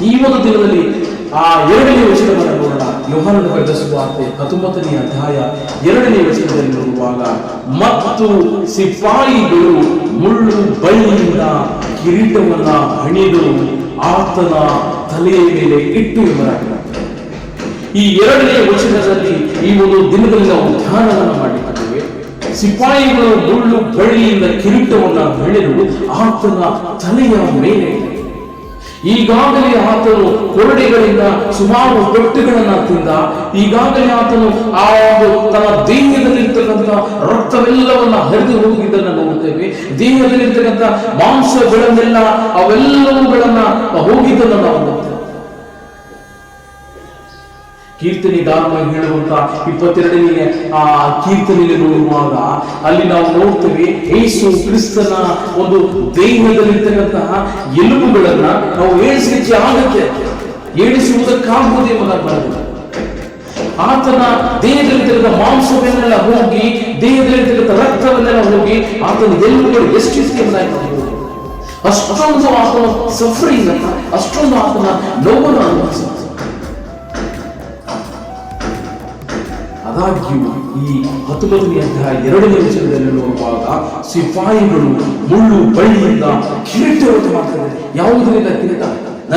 ಈ ಒಂದು ದಿನದಲ್ಲಿ ಆ 2ನೇ ವಚನವನ್ನು ನೋಡೋಣ. ಯೋಹಾನನ ಬರೆದ ಸುವಾರ್ತೆ 19ನೇ ಅಧ್ಯಾಯ 2ನೇ ವಚನದಲ್ಲಿ ನೋಡುವಾಗ, ಮತ್ತು ಸಿಪಾಯಿಗಳು ಮುಳ್ಳು ಬಳ್ಳಿಯಿಂದ ಕಿರೀಟವನ್ನ ಹಣಿದು ಆತನ ತಲೆಯ ಮೇಲೆ ಇಟ್ಟು ಎಂಬುದಾಗಿ. ಈ 2ನೇ ವಚನದಲ್ಲಿ ಈ ಒಂದು ದಿನದಲ್ಲಿ ನಾವು ಧ್ಯಾನವನ್ನು ಮಾಡಿದ್ದೇವೆ. ಸಿಪಾಯಿಗಳು ಮುಳ್ಳು ಬಳ್ಳಿಯಿಂದ ಕಿರೀಟವನ್ನ ಹಣಿದು ಆತನ ತಲೆಯ ಮೇಲೆ. ಈಗಾಗಲೇ ಆತನು ಕೊರಡೆಗಳಿಂದ ಸುಮಾರು ಪೆಟ್ಟುಗಳನ್ನ ತಿಂದ. ಈಗಾಗಲೇ ಆತನು ಆ ಒಂದು ತನ್ನ ದೇಹದಲ್ಲಿರ್ತಕ್ಕಂಥ ರಕ್ತವೆಲ್ಲವನ್ನ ಹರಿದು ಹೋಗಿದ್ದನ್ನು ನೋಡುತ್ತೇವೆ. ದೇಹದಲ್ಲಿರ್ತಕ್ಕಂಥ ಮಾಂಸಗಳನ್ನೆಲ್ಲ ಅವೆಲ್ಲವುಗಳನ್ನ ಹೋಗಿದ್ದನ್ನು ನಾವು ನೋಡ್ತೇವೆ. ಕೀರ್ತನೆಗಾರನಾಗಿ ಹೇಳುವಂತ 22ನೇ ಆ ಕೀರ್ತನೆಯಲ್ಲಿ ನೋಡುವಾಗ ಅಲ್ಲಿ ನಾವು ನೋಡ್ತೇವೆ, ಯೇಸು ಕ್ರಿಸ್ತನ ಒಂದು ದೇಹದಲ್ಲಿರ್ತಕ್ಕಂತಹ ಎಲುಬುಗಳನ್ನ ನಾವು ಏಳಿಸಲಿಕ್ಕೆ ಆಗತ್ತೆ, ಏಳಿಸುವುದಕ್ಕಾಗುವುದೇ ಬರಬಹುದು. ಆತನ ದೇಹದಲ್ಲಿರ್ತಕ್ಕಂಥ ಮಾಂಸವನ್ನೆಲ್ಲ ಹೋಗಿ, ದೇಹದಲ್ಲಿರ್ತಕ್ಕಂಥ ರಕ್ತವನ್ನೆಲ್ಲ ಹೋಗಿ ಆತನ ಎಲುಬುಗಳು ಎಷ್ಟಿದೆ ಎಂಬುದಾಗಿ ಅಷ್ಟೊಂದು ಆತನ ಸಫರಿಂಗ್ ಅನ್ನ, ಅಷ್ಟೊಂದು ಆತನ ನೋವನ್ನು ಅನುಭವಿಸ. ಆದಾಗ್ಯೂ ಈ 19ನೇ ಅಧ್ಯಾಯ 2ನೇ ವಚನದಲ್ಲಿ ನೋಡುವಾಗ ಸಿಪಾಯಿಗಳು ಮುಳ್ಳು ಬಳ್ಳಿಯಿಂದ ಕಿರೀಟವನ್ನು ಮಾಡ್ತಾರೆ. ಯಾವುದರಿಂದ ಕಿರೀಟ?